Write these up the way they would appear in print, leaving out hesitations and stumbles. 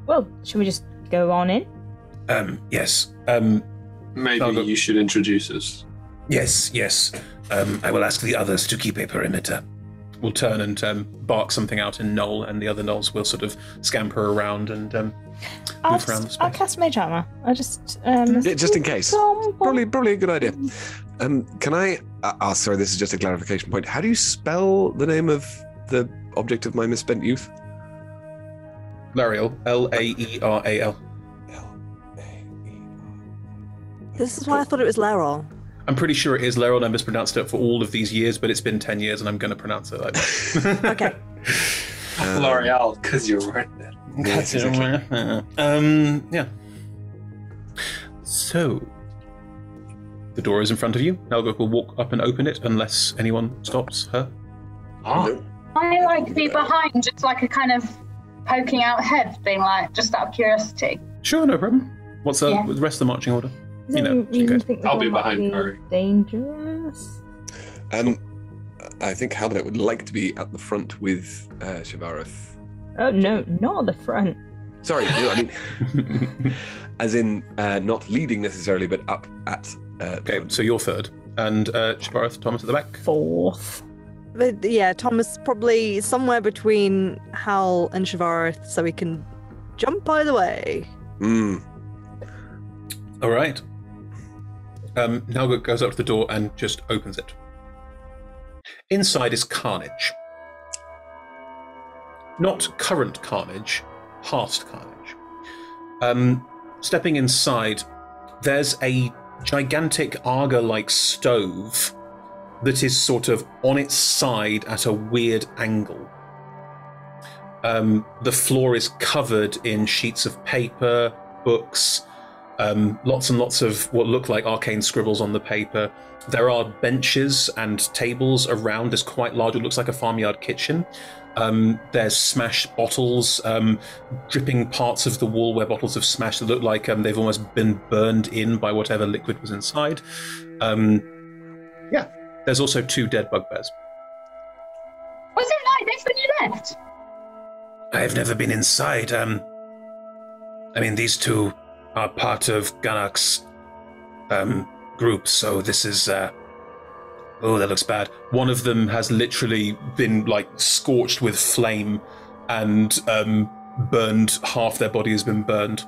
Well, should we just go on in? Yes. Maybe you should introduce us. Yes. I will ask the others to keep a perimeter. We'll turn and bark something out in Knoll, and the other Knolls will sort of scamper around and move around the space. I'll cast Mage Armor. I'll just... just in case. Probably a good idea. Can I... sorry, this is just a clarification point. How do you spell the name of the object of my misspent youth? Laeral. Laeral. This is why I thought it was Laeral. I'm pretty sure it is Laeral. I mispronounced it for all of these years, but it's been 10 years and I'm going to pronounce it like that. Okay. L'Oreal, because you're right there. Yeah. So, the door is in front of you. Helga will walk up and open it unless anyone stops her. Oh. I like be behind, just like a kind of poking out head thing, like just out of curiosity. Sure, no problem. What's the rest of the marching order? I'll be behind Murray. Dangerous. I think Halbert would like to be at the front with Shivareth. Oh no, not the front. Sorry, no, I mean, as in not leading necessarily, but up at. Okay, so you're third, and Shivareth, Thomas at the back. Fourth. But, yeah, Thomas probably somewhere between Hal and Shivareth, so he can jump either way. All right. Helga goes up to the door and just opens it. Inside is carnage. Not current carnage, past carnage. Stepping inside, there's a gigantic Arga-like stove that is sort of on its side at a weird angle. The floor is covered in sheets of paper, books, lots and lots of what look like arcane scribbles on the paper. There are benches and tables around. There's quite large, it looks like a farmyard kitchen. There's smashed bottles, dripping parts of the wall where bottles have smashed that look like they've almost been burned in by whatever liquid was inside. Yeah, there's also 2 dead bugbears. Was it like this when you left? I've never been inside. I mean, these 2 are part of Ganak's group, so this is... oh, that looks bad. One of them has literally been, like, scorched with flame and burned. Half their body has been burned.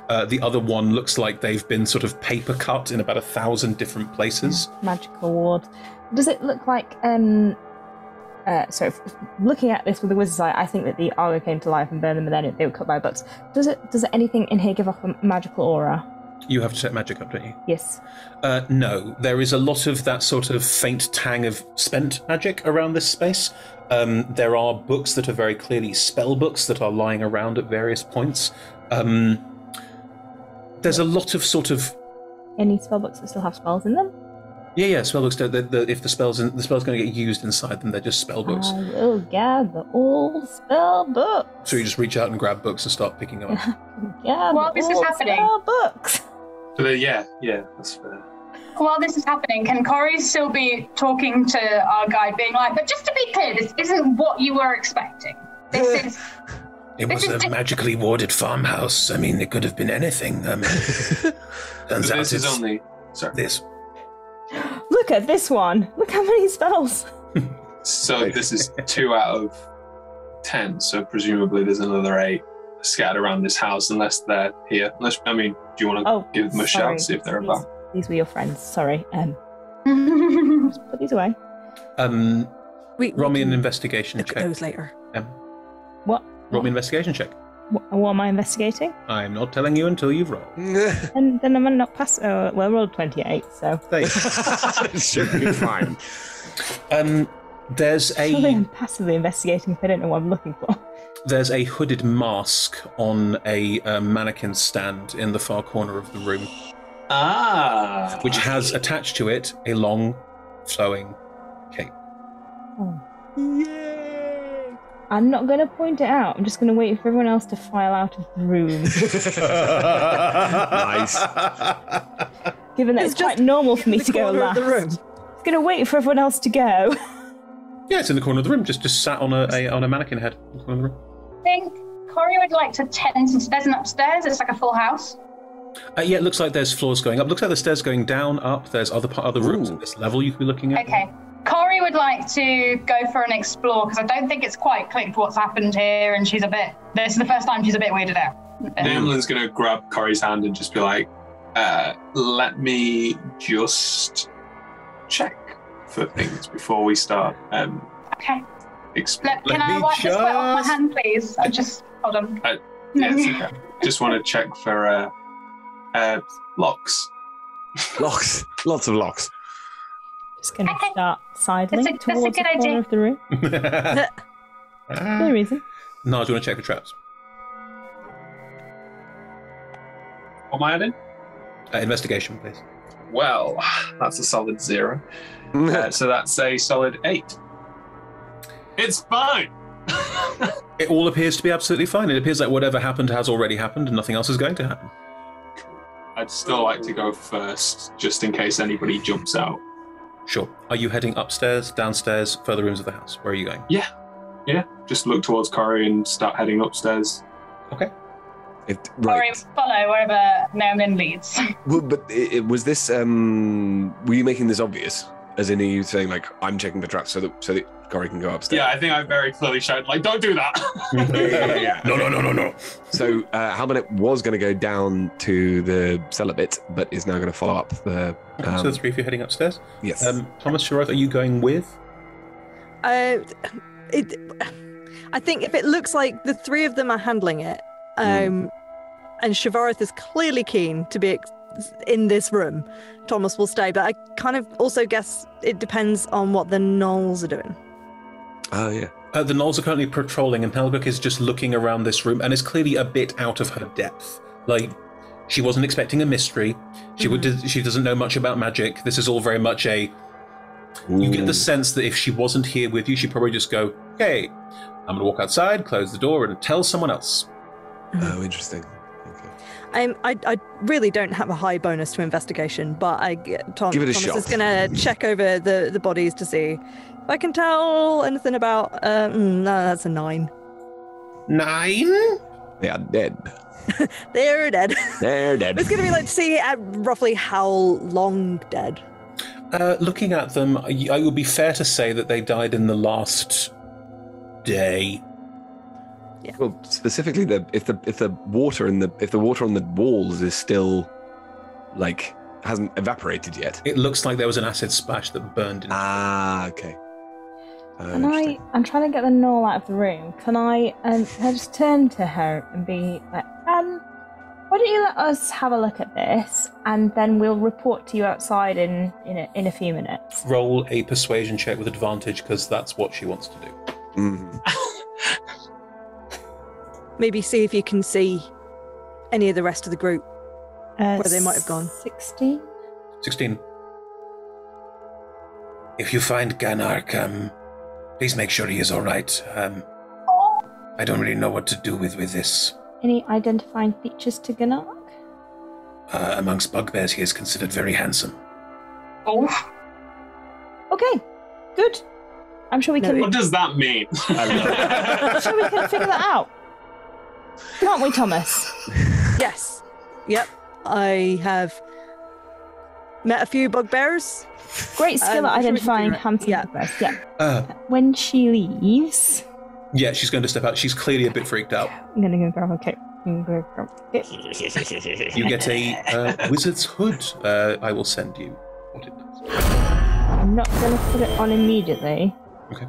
The other one looks like they've been sort of paper cut in about 1,000 different places. Magical ward. Does it look like... looking at this with the wizard's eye, I think that the Argo came to life and burned them, and then they were cut by books. Does anything in here give off a magical aura? You have to set magic up, don't you? Yes. No, there is a lot of that sort of faint tang of spent magic around this space. There are books that are very clearly spell books that are lying around at various points. There's a lot of sort of... Any spell books that still have spells in them? Yeah, spellbooks. If the spell's going to get used inside them, they're just spell books. I will gather all spell books. So you just reach out and grab books and start picking them up. While this is happening, spell books. Yeah, that's fair. While this is happening, can Corey still be talking to our guide, being like, "But just to be clear, this isn't what you were expecting. This is." It was a magically warded farmhouse. I mean, it could have been anything. Turns out this is only. Sorry. This. Look at this one. Look how many spells. So this is 2 out of 10. So presumably there's another 8 scattered around this house, unless they're here. Do you want to give them a shout, see if they're about? These were your friends. Sorry. Just put these away. Roll me an investigation check. Look at those later. What? Roll me an investigation check. What am I investigating? I'm not telling you until you've rolled. And then I'm gonna not pass. I rolled 28, so. It should be fine. There's a. I'm passively investigating if I don't know what I'm looking for. There's a hooded mask on a mannequin stand in the far corner of the room. Ah. Which has attached to it a long, flowing cape. Oh. Yay! I'm not going to point it out. I'm just going to wait for everyone else to file out of the room. Nice. Given that it's quite normal for me to go last. I'm going to wait for everyone else to go. Yeah, it's in the corner of the room. Just sat on a mannequin head in the corner of the room. I think Corey would like to tend to... There's an upstairs. It's like a full house. Yeah, it looks like there's floors going up. Looks like the stairs going down, up. There's other rooms at this level you could be looking at. Okay. Corey would like to go for an explore because I don't think it's quite clicked what's happened here, and she's a bit... This is the first time she's a bit weirded out. Namelyn's going to grab Corey's hand and just be like, let me just check for things before we start. Okay. Explore. Can I wipe the sweat off my hand, please? I just... Hold on. Yeah, it's okay. Just want to check for locks. Locks. Lots of locks. Just going to start sidling That's a towards the good corner idea. of the room. No reason. No, do you want to check for traps? What am I adding? Investigation, please. Well, that's a solid 0. So that's a solid 8. It's fine. It all appears to be absolutely fine. It appears like whatever happened has already happened and nothing else is going to happen. I'd still like to go first, just in case anybody jumps out. Sure. Are you heading upstairs, downstairs, further rooms of the house? Where are you going? Yeah. Just look towards Corey and start heading upstairs. Okay. Corey, follow wherever Namelyn leads. Well, but was this? Were you making this obvious? As in, are you saying like I'm checking the traps so that Corey can go upstairs? Yeah, I think I very clearly shouted like, "Don't do that!" Yeah. No. So Halbernet was going to go down to the cellar bit, but is now going to follow up the. So the three of you heading upstairs. Yes. Thomas, Sharath, are you going with? I think if it looks like the three of them are handling it, and Shavareth is clearly keen to be in this room, Thomas will stay. But I kind of also guess it depends on what the gnolls are doing. Oh, yeah. The gnolls are currently patrolling, and Helguk is just looking around this room and is clearly a bit out of her depth. Like, she wasn't expecting a mystery. She doesn't know much about magic. This is all very much a... You get the sense that if she wasn't here with you, she'd probably just go, "Okay, I'm going to walk outside, close the door, and tell someone else." Oh, interesting. Okay. I really don't have a high bonus to investigation, but Give it a Thomas shot. is going to check over the bodies to see if I can tell anything about... no, that's a 9. 9? They are dead. They're dead. They're dead. It's going to be like to see roughly how long dead. Looking at them, it would be fair to say that they died in the last day. Yeah. Well, specifically, if the water on the walls is still hasn't evaporated yet. It looks like there was an acid splash that burned in. Okay. I'm trying to get the gnoll out of the room. Can I just turn to her and be like, why don't you let us have a look at this, and then we'll report to you outside in a few minutes. Roll a persuasion check with advantage, because that's what she wants to do. Mm-hmm. Maybe see if you can see any of the rest of the group where they might have gone. 16. 16. If you find Ganark, please make sure he is all right. I don't really know what to do with this. Any identifying features to Ganark? Amongst bugbears, he is considered very handsome. Oh. Okay, good. I'm sure we can. What does that mean? I'm sure we can figure that out. Can't we, Thomas? Yes. Yep. I have met a few bugbears. Great skill at identifying handsome bugbears. Yeah. When she leaves... Yeah, she's going to step out. She's clearly a bit freaked out. I'm going to go grab a cape. You get a wizard's hood. I will send you what it does. I'm not going to put it on immediately. Okay.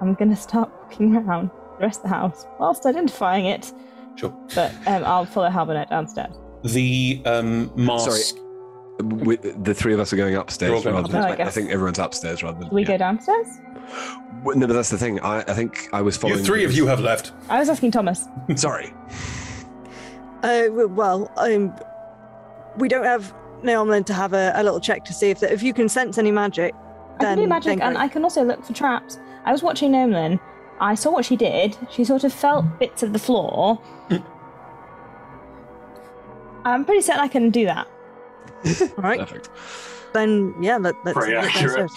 I'm going to start looking around the rest of the house whilst identifying it. Sure. But I'll follow Halbernet downstairs. The mask... Sorry. The three of us are going upstairs. I think everyone's upstairs rather than... Do we go downstairs? No, but that's the thing. I think I was following... Three of you have left. I was asking Thomas. Sorry. We don't have Naomi to have a little check to see if you can sense any magic. I can do magic, and I can also look for traps. I was watching Nomlin. I saw what she did. She sort of felt bits of the floor. I'm pretty certain I can do that. All right. Perfect. Then, yeah, let's Very accurate.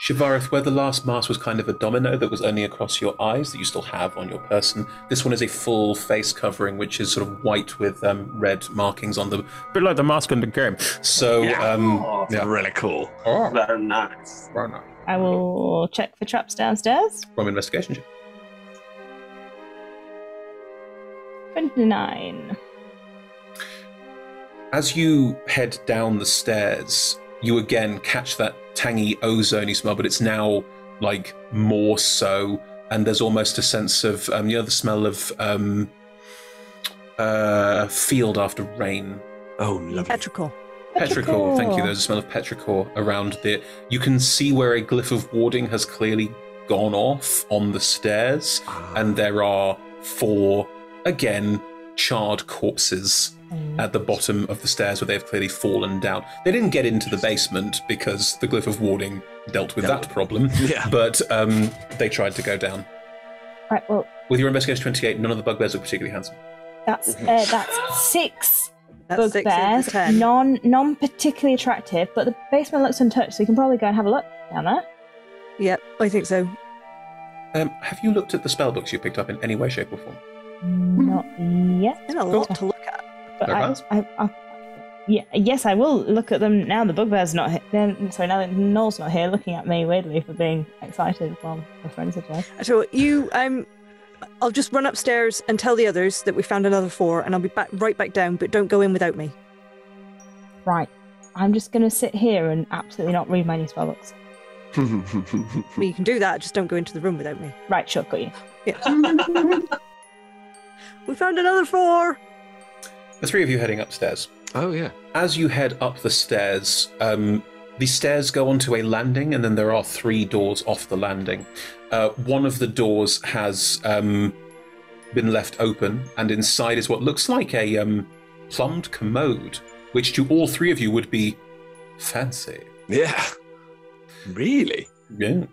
Shivarith, where the last mask was kind of a domino that was only across your eyes that you still have on your person, this one is a full face covering, which is sort of white with red markings on the, bit like the mask in the game. So, really cool. Oh, very nice. Very nice. I will check for traps downstairs. From investigation check. 29. As you head down the stairs, you again catch that tangy ozone smell, but it's now like more so, and there's almost a sense of the smell of field after rain. Oh, lovely. Petrichor. Petrichor, thank you. There's a smell of petrichor around there. You can see where a glyph of warding has clearly gone off on the stairs, and there are 4, again, charred corpses at the bottom of the stairs where they've clearly fallen down. They didn't get into the basement because the glyph of warding dealt with that problem, but they tried to go down. Right, well... With your investigation 28, none of the bugbears look particularly handsome. That's 6 That's 6 bugbears, of the 10. non particularly attractive, but the basement looks untouched, so you can probably go and have a look down there. Yep, I think so. Have you looked at the spell books you picked up in any way, shape, or form? Not yet. There's a lot to look at. But yes, I will look at them now. The bugbear's not here. Sorry, now that Noel's not here, looking at me weirdly for being excited while my friends are there. I tell you, I'll just run upstairs and tell the others that we found another 4, and I'll be right back down. But don't go in without me. Right, I'm just going to sit here and absolutely not read my new spell books. Well, you can do that. Just don't go into the room without me. Right, sure, got you. Yeah. We found another 4. The 3 of you heading upstairs. Oh, yeah. As you head up the stairs go onto a landing, and then there are 3 doors off the landing. One of the doors has been left open, and inside is what looks like a plumbed commode, which to all 3 of you would be fancy. Yeah. Really? Yeah.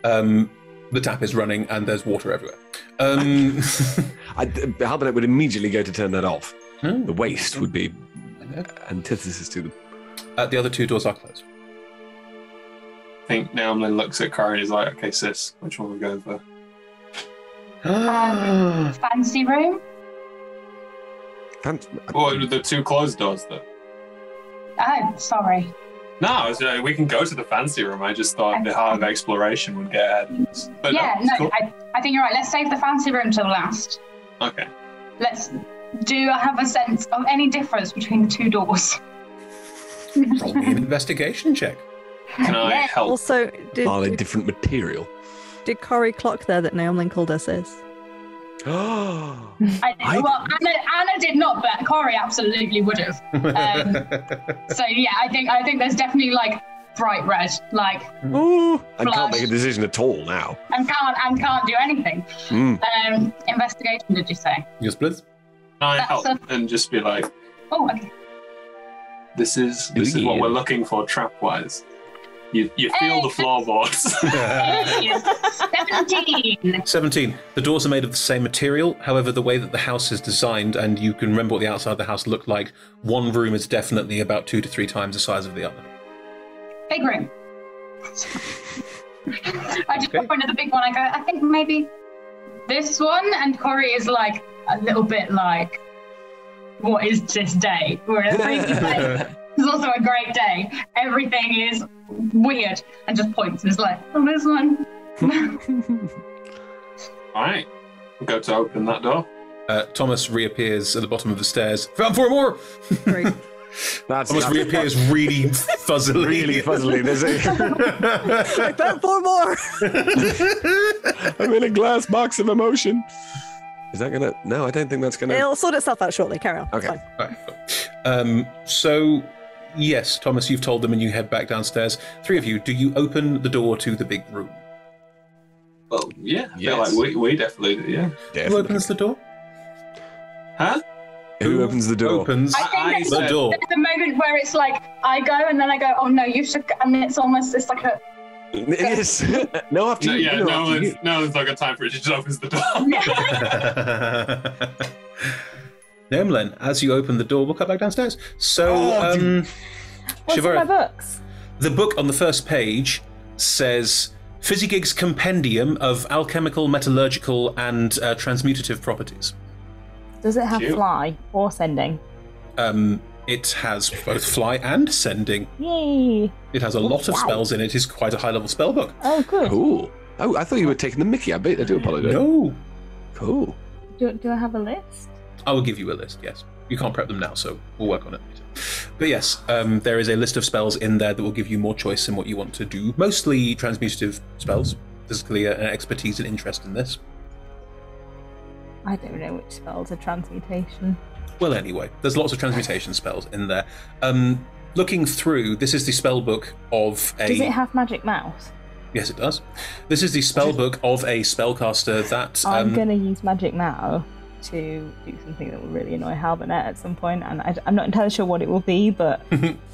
The tap is running, and there's water everywhere. Halbernet would immediately go to turn that off. The waste would be antithesis to them. The other 2 doors are closed. I think Naomlin looks at Corey and is like, okay, sis, which one are we going for? Fancy room? Well, the 2 closed doors, though. Oh, sorry. No, we can go to the fancy room. I just thought the heart of exploration would get ahead of us. But cool. I think you're right. Let's save the fancy room till last. Okay. Do you have a sense of any difference between the 2 doors? Roll me an investigation check. Can I help? Also, Are they different material? did Corey clock there that Naomlin called her sis? Oh. Anna did not, but Corey absolutely would have. So yeah, I think there's definitely like bright red, like. Ooh, and can't make a decision at all now. And can't do anything. Investigation, did you say? Yes, please. Can I help and just be like, oh, okay. This is what we're looking for trap-wise. You feel the floorboards. 17. 17. The doors are made of the same material. However, the way that the house is designed, and you can remember what the outside of the house looked like, one room is definitely about 2 to 3 times the size of the other. Big room. I just pointed at the big one. I go, I think maybe this one. And Corey is like a little bit like, what is this day? We're in a previous day. It's also a great day. Everything is weird, and just points and is like, oh, this one. All right, we'll go to open that door. Thomas reappears at the bottom of the stairs. Found 4 more. Great. Thomas reappears really fuzzily. Really fuzzily. I found 4 more. I'm in a glass box of emotion. Is that gonna? No, I don't think that's gonna. It'll sort itself out shortly. Carry on. Okay. So, yes, Thomas, you've told them and you head back downstairs. 3 of you, do you open the door to the big room? Well, yeah. I feel like we definitely do, yeah. Definitely. Who opens the door? Huh? Who opens the door? Opens I think the door. There's a moment where it's like, I go and then I go, oh no, you should, and it's like a... Yes. No, after you. Yeah, no one's not got time for it. She just opens the door. Naomlin, as you open the door, we'll cut back downstairs. So, What's in my books? The book on the first page says Physigig's Compendium of Alchemical, Metallurgical, and Transmutative Properties. Does it have fly or sending? It has both fly and sending. Yay! It has a lot of spells in it. It's quite a high-level spell book. Oh, good. Cool. Oh, I thought you were taking the mickey. I do apologize. No. Cool. Do I have a list? I will give you a list, yes. You can't prep them now, so we'll work on it later. But yes, there is a list of spells in there that will give you more choice in what you want to do. Mostly transmutative spells. There's clearly an expertise and interest in this. I don't know which spells are transmutation. Well, anyway, there's lots of transmutation spells in there. Looking through, this is the spell book of a... Does it have magic mouse? Yes, it does. This is the spell book of a spellcaster that... I'm going to use magic now to do something that will really annoy Halbernet at some point, and I'm not entirely sure what it will be, but...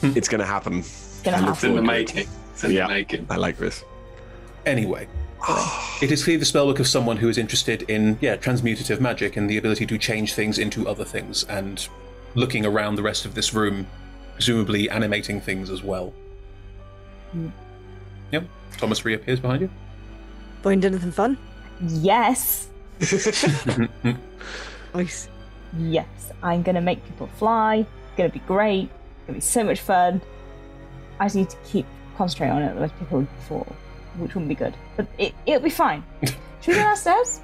It's going to happen. It's going to happen. It's in the making. It's in the making. I like this. Anyway, it is clearly the spellbook of someone who is interested in, transmutative magic and the ability to change things into other things, and looking around the rest of this room, presumably animating things as well. Yep. Thomas reappears behind you. Find anything fun? Yes. Nice. Yes, I'm going to make people fly. It's going to be great. It's going to be so much fun. I just need to keep concentrating on it, otherwise people would fall, which wouldn't be good. But it'll be fine. Should we go downstairs?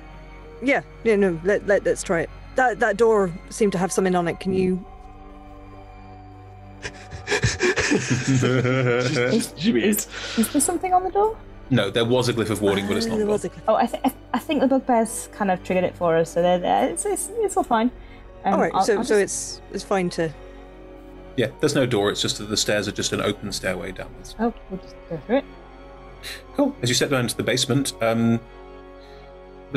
Yeah, no, let's try it. That door seemed to have something on it. Can you... Is there something on the door? No, there was a glyph of warding, but it's not. There was a glyph. Oh, I think the bugbears kind of triggered it for us, so they're there. It's all fine. All right, so it's fine to... Yeah, there's no door. It's just that the stairs are just an open stairway downwards. Oh, we'll just go through it. Cool. As you step down into the basement, the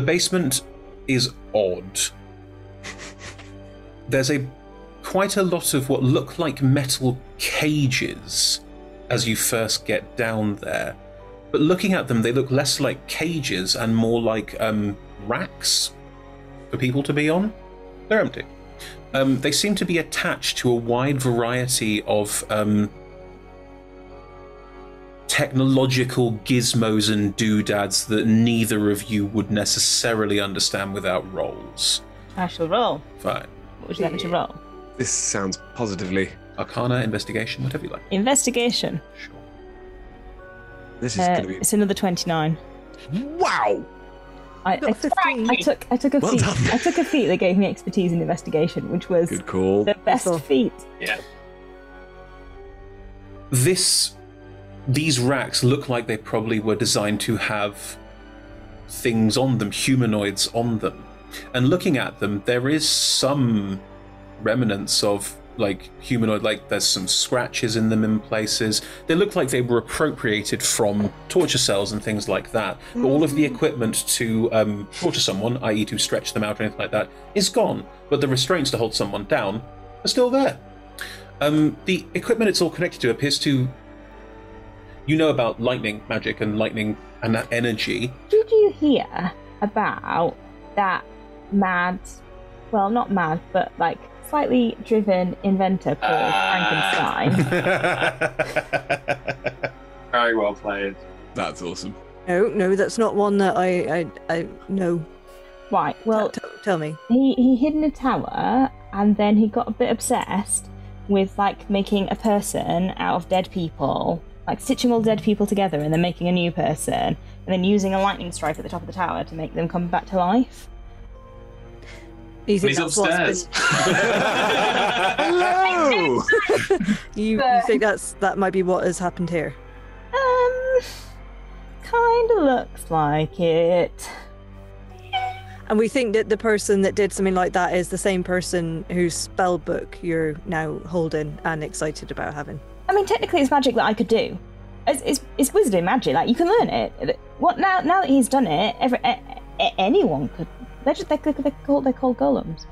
basement is odd. There's quite a lot of what look like metal cages as you first get down there. But looking at them, they look less like cages and more like racks for people to be on. They're empty. They seem to be attached to a wide variety of technological gizmos and doodads that neither of you would necessarily understand without rolls. I shall roll. Fine. What would you like me to roll? This sounds positively... Arcana, investigation, whatever you like. Investigation. Sure. This is going to be... It's another 29. Wow! I took a feat. I took a feat that gave me expertise in investigation, which was Good call. the best feat. Yeah. These racks look like they probably were designed to have things on them, humanoids on them. And looking at them, there is some remnants of like humanoid, like there's some scratches in them in places. They look like they were appropriated from torture cells and things like that. But all of the equipment to torture someone, i.e. to stretch them out or anything like that, is gone. But the restraints to hold someone down are still there. The equipment it's all connected to appears to... You know about lightning magic and lightning and that energy. Did you hear about that mad, well, not mad, but like slightly driven inventor called Frankenstein? Very well played. That's awesome. No, that's not one that I know. Right, well... Tell me. He hid in a tower, and then he got a bit obsessed with, like, making a person out of dead people, like stitching all dead people together and then making a new person, and then using a lightning strike at the top of the tower to make them come back to life. He's upstairs. Hello! You think that might be what has happened here? Kind of looks like it. And we think that the person that did something like that is the same person whose spell book you're now holding and excited about having. I mean, technically it's magic that I could do. It's wizarding magic, like, you can learn it. What now that he's done it, anyone could. They're called golems.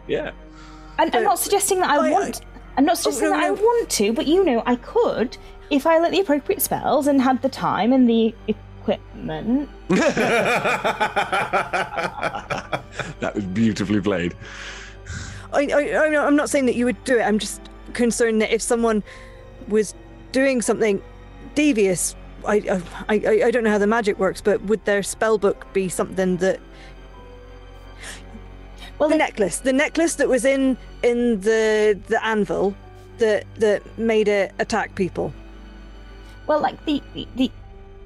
Yeah. I'm not suggesting that I want. I'm not suggesting that I want to, but I could if I learnt the appropriate spells and had the time and the equipment. That was beautifully played. I'm not saying that you would do it. I'm just concerned that if someone was doing something devious I don't know how the magic works, but would their spell book be something that? Well, the necklace that was in the anvil that made it attack people. Well, like the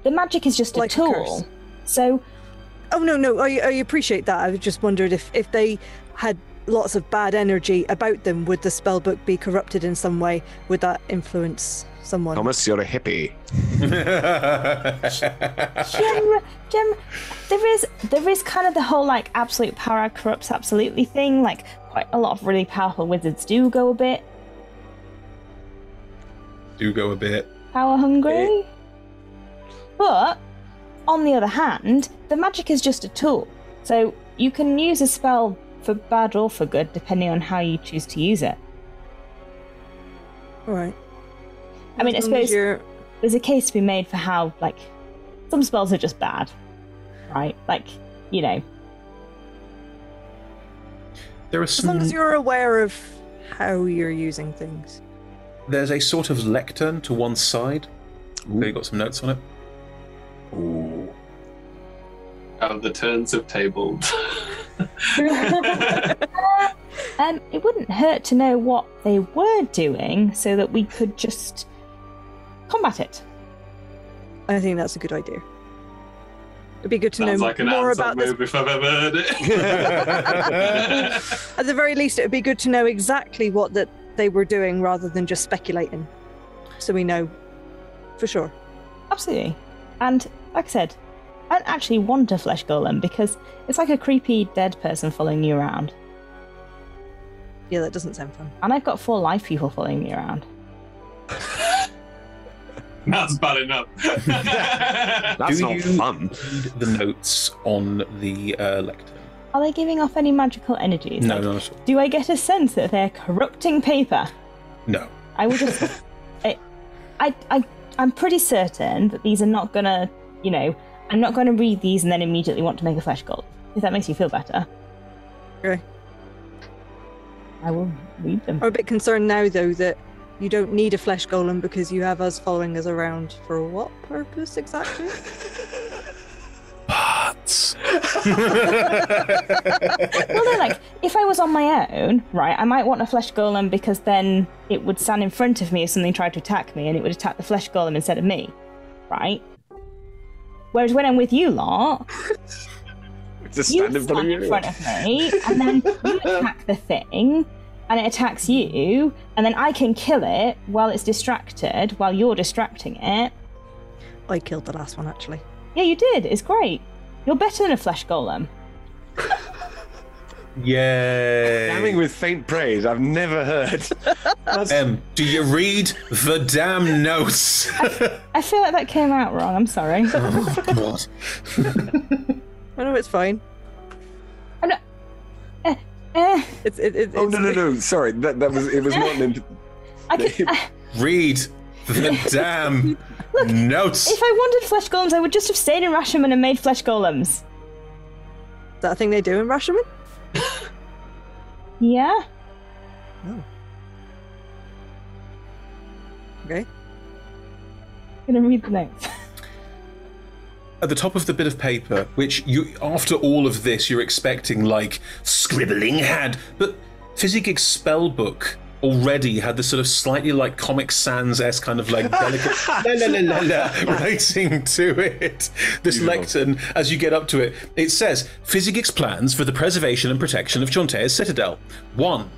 magic is just like a tool. So. Oh no! I appreciate that. I just wondered if they had lots of bad energy about them, would the spellbook be corrupted in some way? Would that influence someone? Thomas, you're a hippie. Jim, there is kind of the whole like absolute power corrupts absolutely thing. Like quite a lot of really powerful wizards do go a bit power hungry. But on the other hand, the magic is just a tool. So you can use a spell for bad or for good, depending on how you choose to use it. All right. I mean, I suppose there's a case to be made for how, like, some spells are just bad, right? Like, you know. As long as you're aware of how you're using things. There's a sort of lectern to one side. Ooh. You got some notes on it. Ooh. How the turns have tabled. It wouldn't hurt to know what they were doing so that we could just combat it. I think that's a good idea. It'd be good to Sounds know like an more Amazon about this. move if I've ever heard it. At the very least, it would be good to know exactly what that they were doing rather than just speculating, so we know for sure. Absolutely. And like I said, I don't actually want a flesh golem because it's like a creepy dead person following you around. Yeah, that doesn't sound fun. And I've got 4 live people following me around. That's bad enough. That's not fun. Read the notes on the lectern? Are they giving off any magical energies? No, like, not at all. do I get a sense that they're corrupting paper? No. I will just... I'm pretty certain that these are not gonna, you know, I'm not gonna read these and then immediately want to make a flesh golem. If that makes you feel better. Okay. I will read them. I'm a bit concerned now, though, that you don't need a flesh golem because you have us following us around for what purpose exactly? Parts. Well, no, like, if I was on my own, right, I might want a flesh golem because then it would stand in front of me if something tried to attack me and it would attack the flesh golem instead of me, right? Whereas when I'm with you lot, Just you stand in front of me, and then you attack the thing, and it attacks you, and then I can kill it while it's distracted, while you're distracting it. I killed the last one, actually. Yeah, you did. It's great. You're better than a flesh golem. Yay. Damning with faint praise, I've never heard. Do you read the damn notes? I feel like that came out wrong. I'm sorry. Oh, God. I know it's fine. I'm not... It's Oh no! Sorry, that was it. Was not an. I could, Read the damn notes. if I wanted flesh golems, I would just have stayed in Rashomon and made flesh golems. Is that a thing they do in Rashomon? Yeah. Oh. Okay. I'm gonna read the notes. At the top of the bit of paper, which you, after all of this, you're expecting like scribbling hand, but Fizzygig's spell book already had this sort of slightly like Comic Sans-esque kind of like delicate writing to it. This lectern, as you get up to it, it says Fizzygig's plans for the preservation and protection of Chontea's citadel. 1.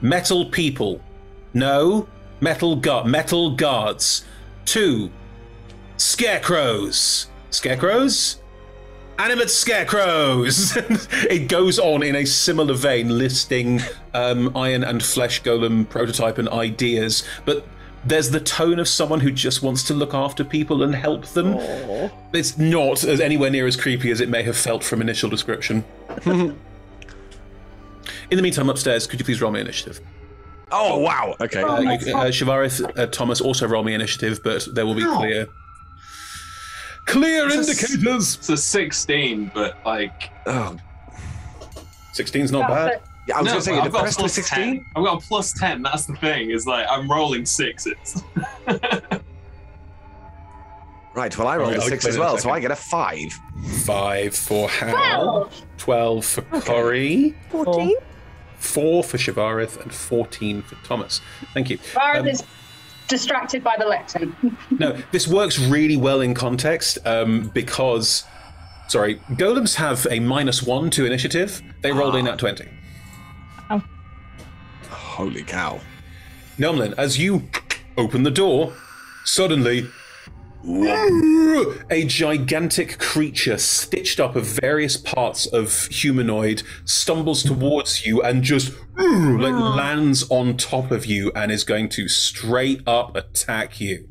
Metal people. No. Metal guards. 2. Scarecrows. Scarecrows? Animate scarecrows! It goes on in a similar vein, listing iron and flesh golem prototype and ideas, but there's the tone of someone who just wants to look after people and help them. Aww. It's not as anywhere near as creepy as it may have felt from initial description. In the meantime, upstairs, could you please roll me initiative? Oh, wow! Okay. Shivarith, Thomas, also roll me initiative, but there will be clear indicators. It's a 16, but like... Oh. 16's not bad. Yeah, I was going to say, I've got a plus plus 16? 10. I've got a plus 10, that's the thing, is like, I'm rolling 6s. Right, well, I rolled a 6 as well, so I get a 5. 5 for Hal. 12 for Corey. 14? 4 for Shivarith and 14 for Thomas. Thank you. Shivarith is distracted by the lectern. No, this works really well in context because, golems have a -1 to initiative. They rolled in at 20. Oh. Holy cow. Nomlin, as you open the door, suddenly a gigantic creature stitched up of various parts of humanoid stumbles towards you and just lands on top of you and is going to straight up attack you.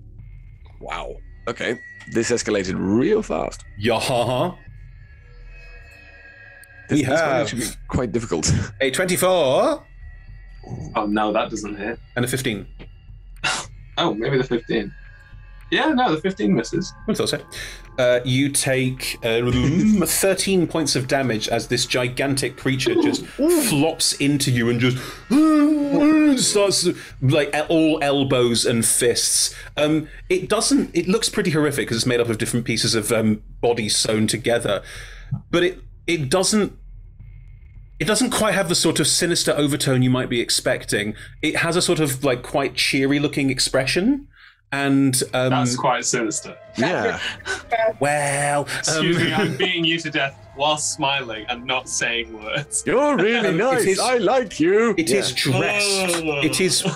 Wow. Okay. This escalated real fast. Yahaha. We have should be quite difficult. a 24. Oh no, that doesn't hit. And a 15. Oh, maybe the 15. Yeah, no, the 15 misses. I thought so. You take 13 points of damage as this gigantic creature just flops into you and just starts like all elbows and fists. It looks pretty horrific because it's made up of different pieces of body sewn together, but it doesn't quite have the sort of sinister overtone you might be expecting. It has a sort of like quite cheery looking expression. And that's quite sinister. Yeah. Well, excuse me, I'm beating you to death while smiling and not saying words. You're really nice. I like you. It is dressed. It is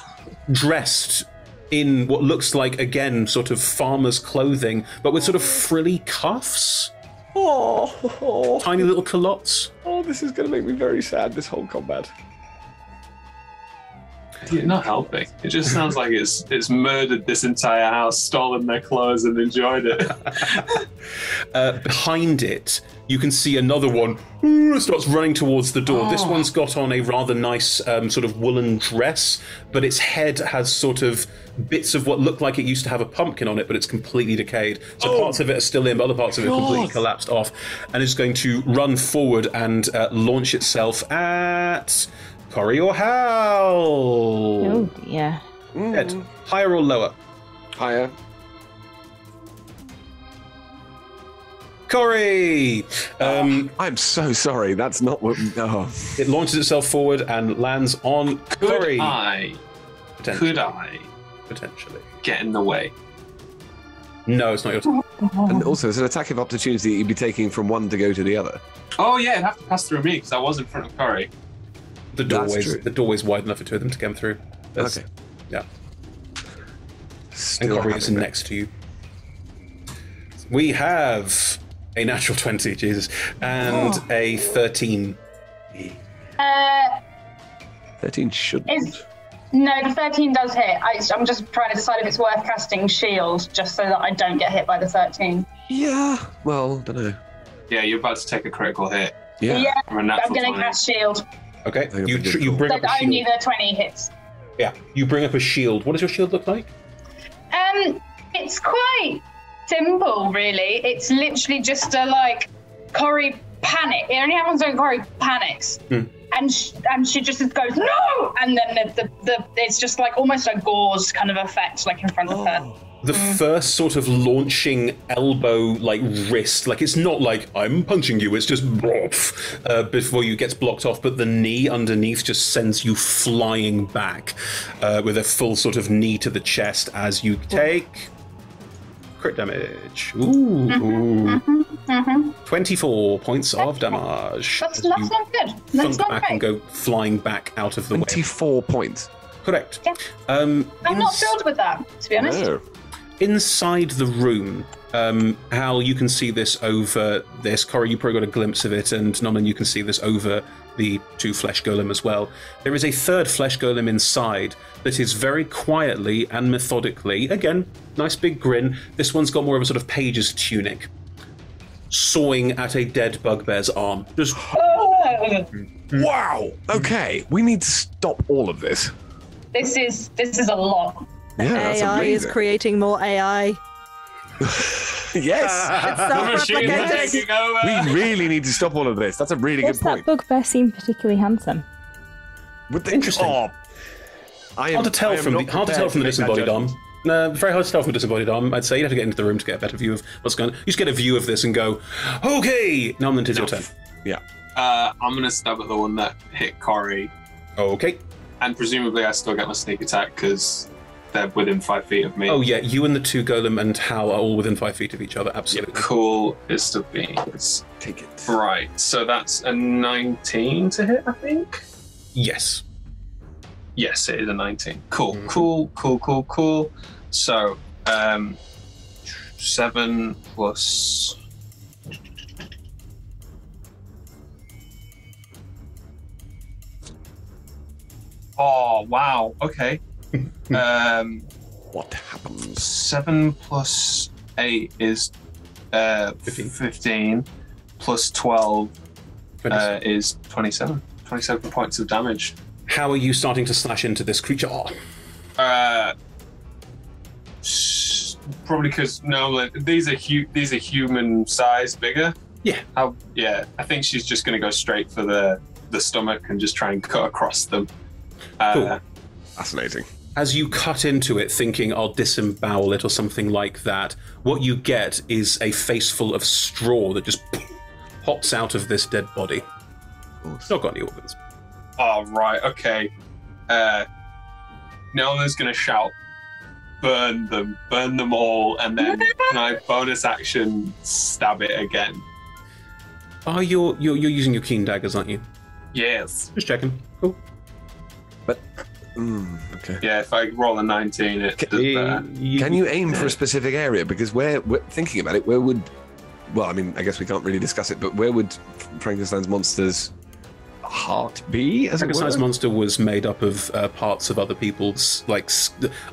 dressed in what looks like, again, sort of farmer's clothing, but with sort of frilly cuffs. Oh, tiny little culottes. Oh, this is going to make me very sad. This whole combat. You're not helping. It just sounds like it's murdered this entire house, stolen their clothes, and enjoyed it. Behind it, you can see another one starts running towards the door. This one's got on a rather nice sort of woolen dress, but its head has sort of bits of what looked like it used to have a pumpkin on it, but it's completely decayed. So parts of it are still in, but other parts of it are completely collapsed off, and is going to run forward and launch itself at Corey or Hal? Oh dear. Ed, higher or lower? Higher. Corey! I'm so sorry. That's not what... Oh. It launches itself forward and lands on Corey. Could I potentially get in the way? No, it's not your turn. And also, it's an attack of opportunity that you'd be taking from one to go to the other. Oh yeah, it'd have to pass through me because I was in front of Corey. The doorway's wide enough for two of them to come through. Okay. Yeah. Still and Corey is next to you. We have a natural 20, Jesus, and a 13. 13 shouldn't. No, the 13 does hit. I'm just trying to decide if it's worth casting shield just so that I don't get hit by the 13. Yeah. Well, don't know. Yeah, you're about to take a critical hit. Yeah. I'm going to cast shield. Okay. You bring up a shield. Only the 20 hits. Yeah. You bring up a shield. What does your shield look like? It's quite simple, really. It's literally just Corey panic. It only happens when Corey panics. And she just goes, no! And then it's just like almost a gauze kind of effect, like in front of her. The first sort of launching elbow, wrist, it's not like I'm punching you, it's just before you gets blocked off, but the knee underneath just sends you flying back with a full sort of knee to the chest as you take crit damage. Ooh. 24 points of damage. That's not good. That's not back great. and go flying back out of the 24 points. Correct. Yeah. I'm not thrilled with that, to be honest. No. Inside the room, Hal, you can see this over this. Corey, you probably got a glimpse of it, and Nolan, you can see this over the two flesh golem as well. There is a third flesh golem inside that is very quietly and methodically, again, nice big grin. This one's got more of a sort of page's tunic, sawing at a dead bugbear's arm. Just wow. Okay, we need to stop all of this. This is a lot. Yeah, AI is creating more AI. Yes. It's self-replicating. We really need to stop all of this. That's a really good point. That bugbear seem particularly handsome? Interesting. Hard to tell from the disembodied arm. Very hard stealth with disembodied arm. I'd say you'd have to get into the room to get a better view of what's going on. You just get a view of this and go, okay! Now it is your turn. Yeah. I'm going to stab at the one that hit Corey. Okay. And presumably I still get my sneak attack because they're within 5 feet of me. Oh, yeah. You and the two golem and Hal are all within 5 feet of each other. Absolutely. Yeah, cool is the beans. Take it. Right. So that's a 19 to hit, I think? Yes. Yes, it is a 19. Cool, cool. So, 7 plus... Oh, wow. Okay. What happens? 7 plus 8 is 15. Plus 12 is 27. 27 points of damage. How are you starting to slash into this creature? Probably because these are human size bigger. Yeah. I think she's just going to go straight for the stomach and just try and cut across them. Cool. Fascinating. As you cut into it, thinking I'll disembowel it or something like that, what you get is a face full of straw that just pops out of this dead body. It's not got any organs. Oh, right, okay. Nelma's going to shout, burn them all, and then can I bonus action stab it again? Oh, you're using your keen daggers, aren't you? Yes. Just checking. Cool. But, okay. Yeah, if I roll a 19, it does better. Can you aim for a specific area? Because we're thinking about it, where would... Well, I mean, I guess we can't really discuss it, but where would Frankenstein's monster's heart be, as Frankenstein's monster was made up of parts of other people's, like,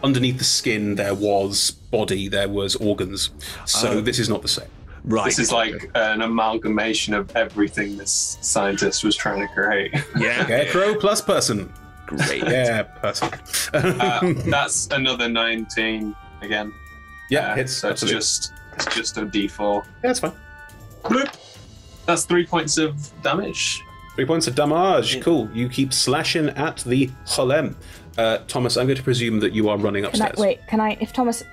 underneath the skin there was body, there was organs. So this is not the same. Right. This is like an amalgamation of everything this scientist was trying to create. Yeah. Scarecrow plus person. Great. Yeah, person. That's another 19 again. Yeah, hits. So it's just a D4. Yeah, that's fine. Bloop. That's 3 points of damage. 3 points of damage. Yeah. Cool. You keep slashing at the Holem. Thomas, I'm going to presume that you are running upstairs. If Thomas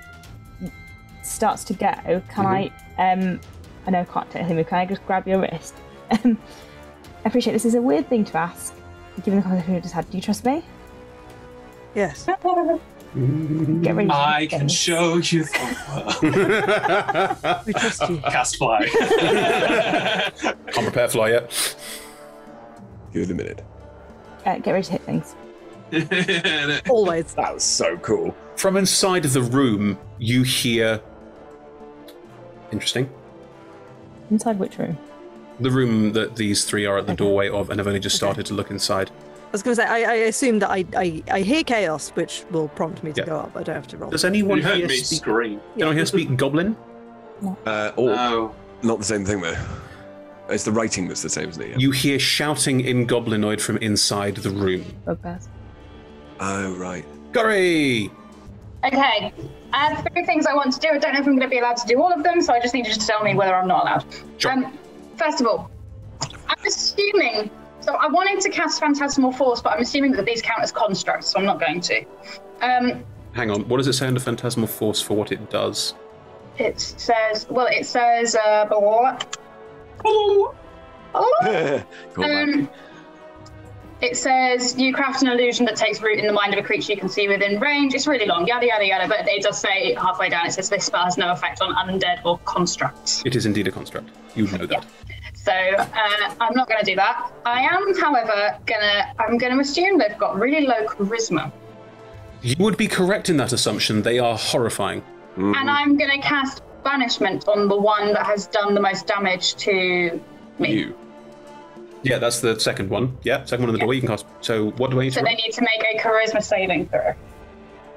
starts to go, can I know I can't technically move, can I just grab your wrist? I appreciate this is a weird thing to ask, given the conversation we just had. Do you trust me? Yes. Get ready. I can show you the world. We trust you. Cast fly. Can't prepare fly yet. Give it a minute. Get ready to hit things. Always. That was so cool. From inside of the room, you hear... Interesting. Inside which room? The room that these three are at the doorway of and have only just started to look inside. I was going to say, I assume that I hear chaos, which will prompt me to go up. I don't have to roll. Does anyone hear here speak? Scream. Anyone here speak Goblin? No. No. Not the same thing, though. It's the writing that's the same, isn't it? Yeah. You hear shouting in Goblinoid from inside the room. Bugbears. Oh, right. Curry! Okay, I have 3 things I want to do. I don't know if I'm going to be allowed to do all of them, so I just need you to tell me whether I'm not allowed. Sure. First of all, I'm assuming... So I wanted to cast Phantasmal Force, but I'm assuming that these count as constructs, so I'm not going to. Hang on, what does it say under Phantasmal Force for what it does? It says... It says you craft an illusion that takes root in the mind of a creature you can see within range. It's really long, yada, yada, yada, but it does say halfway down, it says this spell has no effect on undead or constructs. It is indeed a construct. You know that. Yeah. So I'm not going to do that. I am, however, I'm going to assume they've got really low charisma. You would be correct in that assumption. They are horrifying. Mm-hmm. And I'm going to cast Banishment on the one that has done the most damage to me. You. Yeah, that's the second one. Yeah, second one on the door you can cast. So what do I need to So they need to make a charisma saving throw.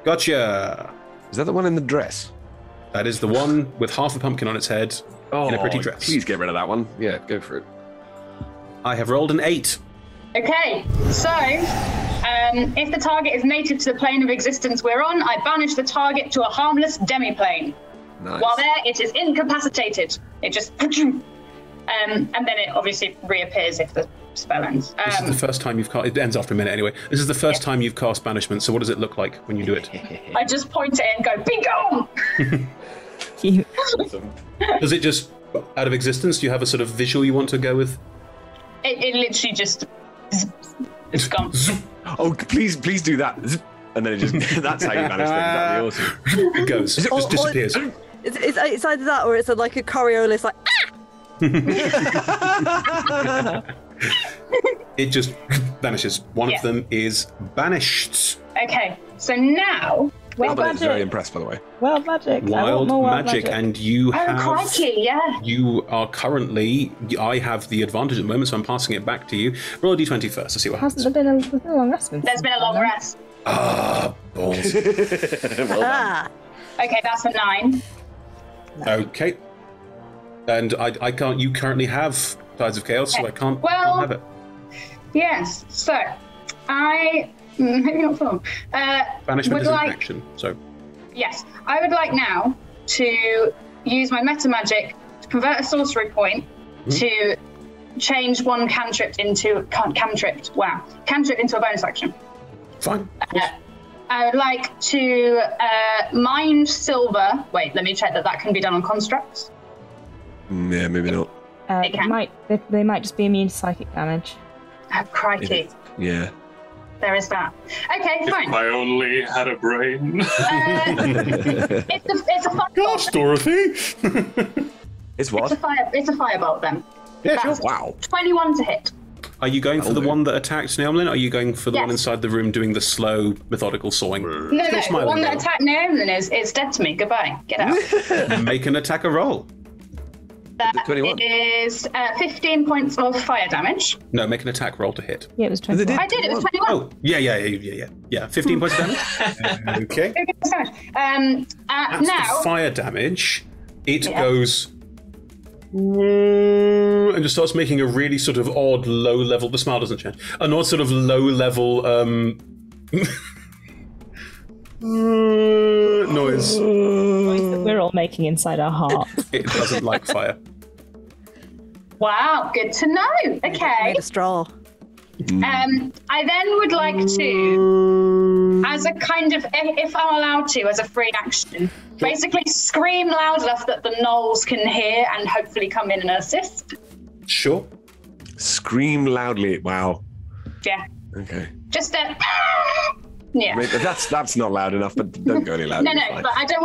Gotcha. Is that the one in the dress? That is the one with half a pumpkin on its head in a pretty dress. Please get rid of that one. Yeah, go for it. I have rolled an 8. Okay, so if the target is native to the plane of existence we're on, I banish the target to a harmless demiplane. Nice. While there, it is incapacitated. It just... and then it obviously reappears if the spell ends. This is the first time you've cast. It ends after a minute anyway. This is the first time you've cast banishment. So what does it look like when you do it? I just point at it and go, "Be gone!" Does it just out of existence? Do you have a sort of visual you want to go with? It literally just. It's gone. Oh, please do that. And then it just—that's how you banish things. That'd be awesome. It goes. It just disappears. It's either that or it's like a Coriolis, like It just vanishes. One of them is banished. Okay, so now. Wild magic. Very impressed, by the way. Wild magic. Wild magic, and you have. Oh, crikey, yeah. You are currently. I have the advantage at the moment, so I'm passing it back to you. Roll a d20 first. Let's see what happens. Hasn't there been a long rest? There's been a long rest. Ah, balls. Well done. Okay, that's a 9. Okay. And I can't. You currently have Tides of Chaos, so I can't have it. Yes. So, maybe not for long. Banishment is an action, so. Yes, I would like now to use my meta magic to convert a sorcery point to change one cantrip into a bonus action. Fine. I would like to mind silver. Wait, let me check that can be done on constructs. Yeah, maybe not. It can. They might just be immune to psychic damage. Oh, crikey. Yeah. There is that. Okay, fine. If I only had a brain. It's a fun. Gosh, Dorothy. It's what? It's a firebolt then. Yeah, sure. Wow. 21 to hit. Are you going for the one that attacked Naomlin? Or are you going for the one inside the room doing the slow, methodical sawing? No, the one that attacked Naomlin it's dead to me. Goodbye. Get out. Make an attacker roll. That 21. is 15 points of fire damage. No, make an attack roll to hit. Yeah, it was 21. I did, it was 21. Oh, yeah. 15 points of damage. Okay. That's now, the fire damage. It goes and just starts making a really sort of odd low level. The smile doesn't change. An odd sort of low level noise. That we're all making inside our hearts. It doesn't like fire. wow, good to know. Okay. made a straw. I then would like to, as a kind of, if I'm allowed to, as a free action, basically scream loud enough that the gnolls can hear and hopefully come in and assist. Sure. Scream loudly. Wow. Yeah. Okay. Just a. Yeah. I mean, that's not loud enough, but don't go any louder. No, but I don't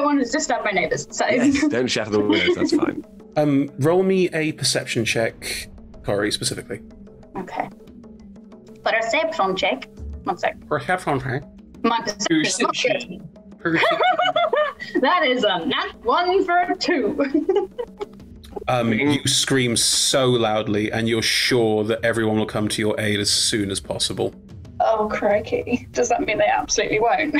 want to disturb my neighbours. So. Yes, don't shatter the windows. That's fine. Roll me a perception check, Corey, specifically. Okay. Perception check. 1 sec. Perception check. My perception is not good. That is a nat 1 for a 2. You scream so loudly, and you're sure that everyone will come to your aid as soon as possible. Oh, crikey. Does that mean they absolutely won't?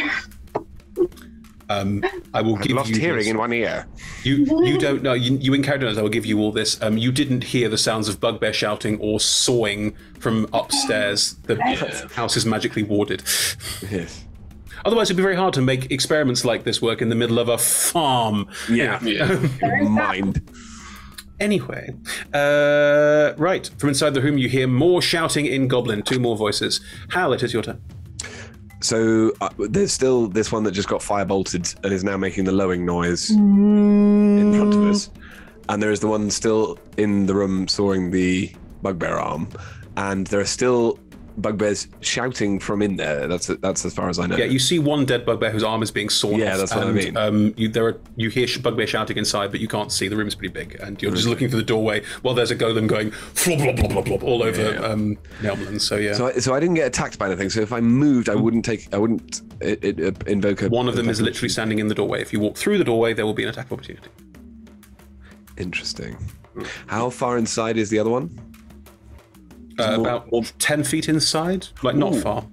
I will give lost you hearing this. in one ear. You don't know. You in character knows I will give you all this. You didn't hear the sounds of bugbear shouting or sawing from upstairs. The house is magically warded. Yes. Otherwise, it'd be very hard to make experiments like this work in the middle of a farm. Yeah. Mind. Anyway, right. From inside the room, you hear more shouting in Goblin. 2 more voices. Hal, it is your turn. So there's still this one that just got firebolted and is now making the lowing noise in front of us. And there is the one still in the room sawing the bugbear arm. And there are still bugbears shouting from in there. That's as far as I know. Yeah, you see one dead bugbear whose arm is being sawn off. Yeah, that's what I mean. You hear bugbear shouting inside, but you can't see. The room's pretty big, and you're just looking through the doorway while there's a golem going flop, blop, blop, blop, blop, all over Nelman. So yeah. So I didn't get attacked by anything. So if I moved, I wouldn't invoke a. One of them is literally standing in the doorway. If you walk through the doorway, there will be an attack opportunity. Interesting. How far inside is the other one? About 10 feet inside, like not far.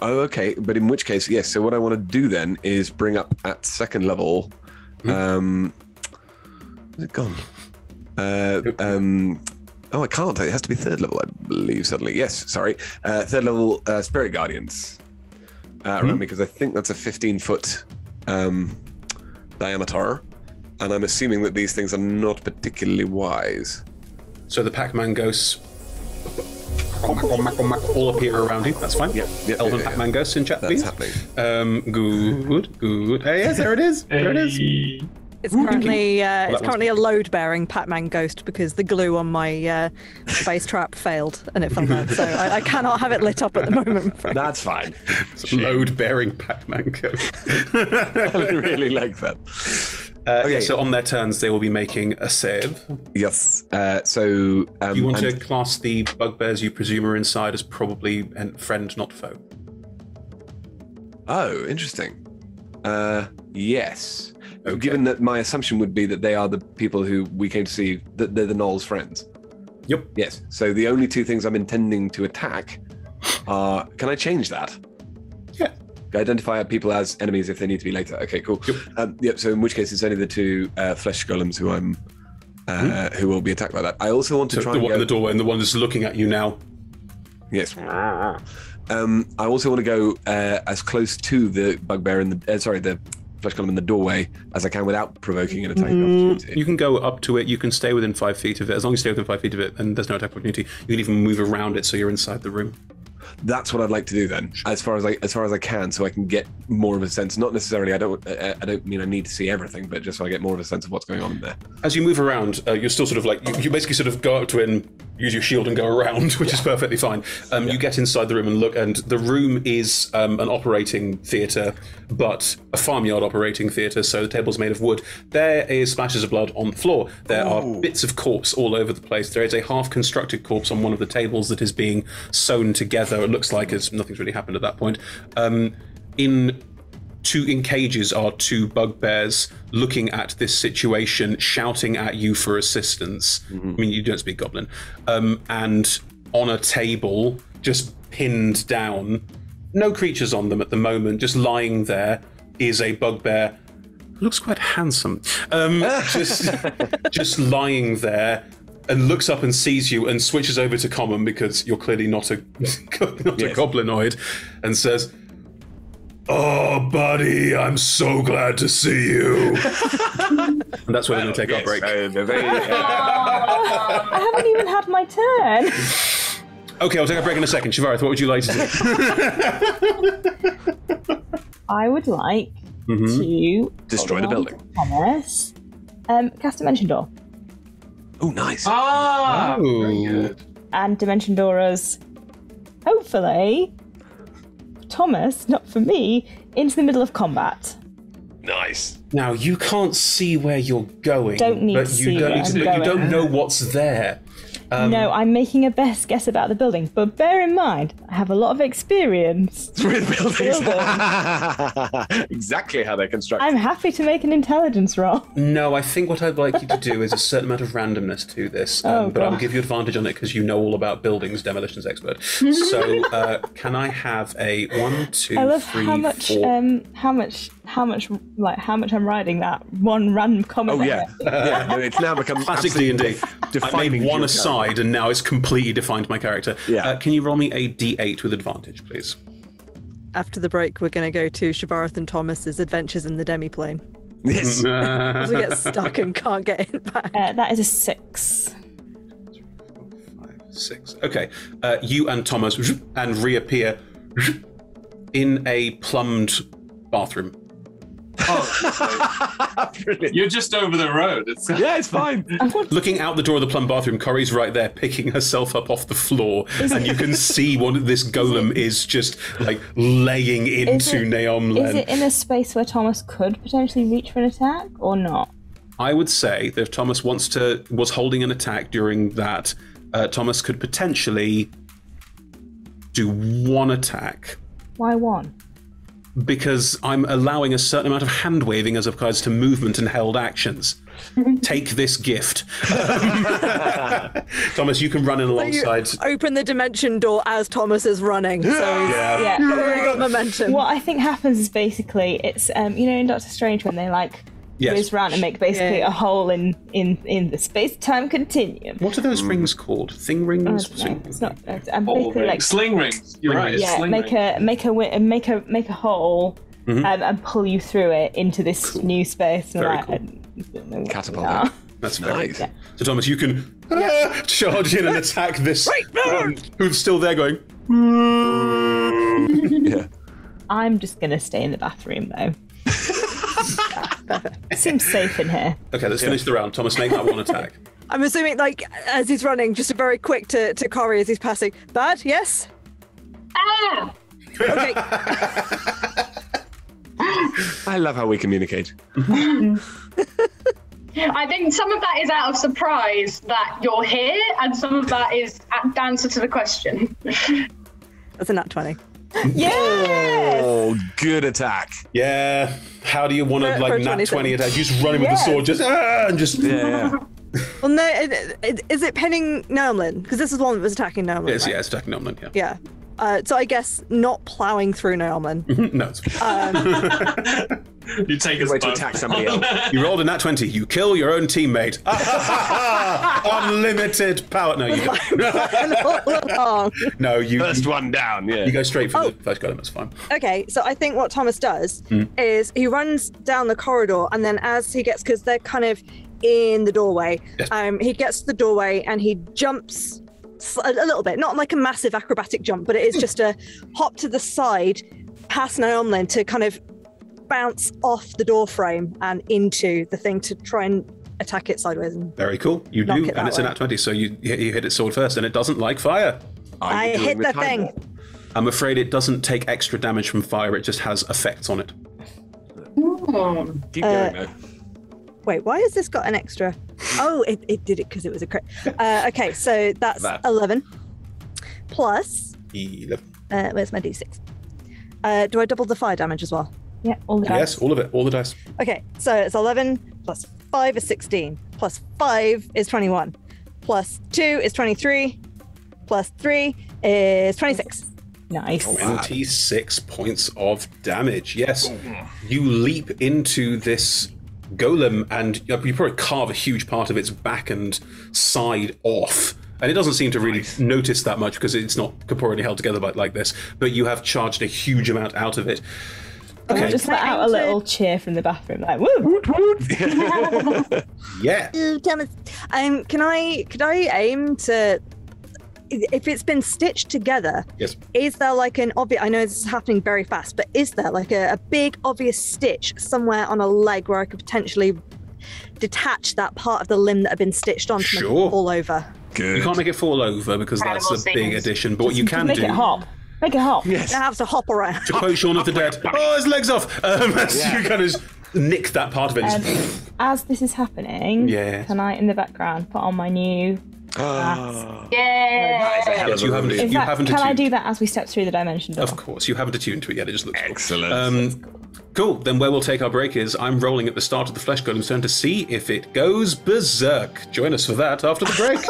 Oh, okay. But in which case, yes. So what I want to do then is bring up at second level. Is it gone? Oh, I can't. It has to be third level, I believe. Suddenly, yes. Sorry, third level spirit guardians around me, because I think that's a 15-foot diameter, and I'm assuming that these things are not particularly wise. So the Pac-Man goes all appear around you. That's fine. Yep. Elven Pac-Man Ghost in chat, That's please. happening. Good. Hey, yes, there it is. There it is. It's currently a load-bearing Pac-Man Ghost because the glue on my space trap failed and it fell down. So I cannot have it lit up at the moment. That's fine. Load-bearing Pac-Man Ghost. I really like that. Okay, so on their turns, they will be making a save. Yes. You want to class the bugbears you presume are inside as probably friend, not foe. Oh, interesting. Yes. Okay. Given that my assumption would be that they are the people who we came to see, that they're the Knoll's friends. Yep. Yes. So the only two things I'm intending to attack are... Can I change that? Yeah. Identify people as enemies if they need to be later. Okay, cool. Yep. So in which case it's only the two flesh golems who I'm who will be attacked by that. I also want to try the and one in the doorway and the one that's looking at you now. Yes. I also want to go as close to the bugbear in the the flesh golem in the doorway as I can without provoking an attack opportunity. You can go up to it. You can stay within 5 feet of it. As long as you stay within 5 feet of it, and there's no attack opportunity, you can even move around it so you're inside the room. That's what I'd like to do then, as far as I can, so I can get more of a sense. Not necessarily. I don't mean I need to see everything, but just so I get more of a sense of what's going on in there. As you move around, you're still sort of like you basically sort of go up to it and use your shield and go around, which is perfectly fine. You get inside the room and look, and the room is an operating theatre, but a farmyard operating theatre. So the table's made of wood. There is splashes of blood on the floor. There are bits of corpse all over the place. There is a half-constructed corpse on one of the tables that is being sewn together. It looks like nothing's really happened at that point. In cages are two bugbears looking at this situation, shouting at you for assistance. I mean, you don't speak Goblin. And on a table, just pinned down, no creatures on them at the moment, just lying there, is a bugbear. Looks quite handsome. Just lying there, and looks up and sees you and switches over to common because you're clearly not a goblinoid, and says, "Oh, buddy, I'm so glad to see you." And that's where we're going to take our break. I haven't even had my turn. Okay, I'll take a break in a second. Shivarith, what would you like to do? I would like to destroy the building. Thomas, cast Dimension Door. Oh, nice. Very good. And Dimension Doors, hopefully, Thomas, not for me, into the middle of combat. Nice. Now, you can't see where you're going. Don't need but to you see don't where need to, I'm but you going. don't know what's there. No, I'm making a best guess about the building, but bear in mind, I have a lot of experience with buildings. Exactly how they're constructed. I'm happy to make an intelligence roll. No, I think what I'd like you to do is a certain amount of randomness to this, but I'll give you advantage on it because you know all about buildings, demolitions expert. So, can I have a 1, 2, I love 3, how much, 4... how much I'm riding that one random comment. Oh yeah, no, it's now become classic D&D. I made one aside, and now it's completely defined my character. Yeah. Can you roll me a D8 with advantage, please? After the break, we're going to go to Shivarith and Thomas's adventures in the demiplane. Yes. As we get stuck and can't get it back. That is a 6. 5, 6. Okay. You and Thomas and reappear in a plumbed bathroom. Oh, you're just over the road. Yeah, it's fine. Looking out the door of the plum bathroom, Corey's right there picking herself up off the floor, and you can see this golem is just like laying into Naomlen. Is it in a space where Thomas could potentially reach for an attack or not? I would say that if Thomas was holding an attack during that, Thomas could potentially do one attack. Why one? Because I'm allowing a certain amount of hand waving as opposed to movement and held actions. Take this gift. Thomas, you can run in alongside. So you open the dimension door as Thomas is running. So yeah. Already got momentum. What I think happens is basically it's in Doctor Strange when they goes around and make basically a hole in the space-time continuum. What are those rings called? Thing rings? It's not. I'm basically like sling rings. You're right. Yeah, make a hole and pull you through it into this new space. Very cool. Catapult. That's very nice. Yeah. So Thomas, you can charge in and attack this who's still there going. Yeah. I'm just going to stay in the bathroom, though. Seems safe in here. Okay, let's finish the round. Thomas, make that one attack. I'm assuming, like, as he's running, just a very quick to Corey as he's passing. Bad, yes? Ah! Okay. I love how we communicate. I think some of that is out of surprise that you're here, and some of that is the answer to the question. That's a nat 20. Yes! Oh, good attack. Yeah. How do you want to, For like, a nat 20 27. attack? You just run in with the sword, just. Yeah. Well, no, is it pinning Nermlin? Because this is the one that was attacking Nermlin. Yes, right? yeah, it's attacking Nomlin, yeah. Yeah. So I guess not ploughing through Nermlin. No, it's fine. You take us Way to both. attack somebody else. You rolled a nat 20. You kill your own teammate. Unlimited power. No, you don't. No, you First one down, yeah. You go straight for the first golem. That's fine. Okay, so I think what Thomas does is he runs down the corridor, and then as he gets, because they're kind of in the doorway, Yes. he gets to the doorway and he jumps a little bit, not like a massive acrobatic jump, but it is just a hop to the side past Naomlin to kind of bounce off the door frame and into the thing to try and attack it sideways. And Very cool. You knock do, it and that it's a way. nat 20, so you hit its sword first, and it doesn't like fire. I hit the thing. I'm afraid it doesn't take extra damage from fire. It just has effects on it. Keep going, though. Wait, why has this got an extra? Oh, it did it because it was a crit. Okay, so that's That. 11 plus. 11. Where's my d6? Do I double the fire damage as well? Yeah, all the Yes, all of it. All the dice. Okay, so it's 11 plus 5 is 16, plus 5 is 21, plus 2 is 23, plus 3 is 26. Nice. 26 points of damage. Yes. You leap into this golem and you probably carve a huge part of its back and side off. And it doesn't seem to really notice that much because it's not corporeally held together like this, but you have charged a huge amount out of it. Okay. Just let out a little cheer from the bathroom, like woo! Yeah. Ooh, Thomas. Could I aim to, if it's been stitched together, Yes. is there like an obvious, I know this is happening very fast, but is there like a big obvious stitch somewhere on a leg where I could potentially detach that part of the limb that had been stitched on to make it Sure. fall over? Good. You can't make it fall over because that's a Incredible big scenes. addition, but what you can Make do... it hop. Make it hop. Yes. I have to hop around. To quote Shaun of the Dead, oh, his leg's off! As you kind of nick that part of it. As this is happening, Yeah. can I, in the background, put on my new... Yeah. Yes, you haven't, In you fact, haven't can I attuned. do that as we step through the dimension door? Of course, you haven't attuned to it yet. It just looks cool. Excellent. Cool. Then where we'll take our break is I'm rolling at the start of the Flesh Golem's turn to see if it goes berserk. Join us for that after the break.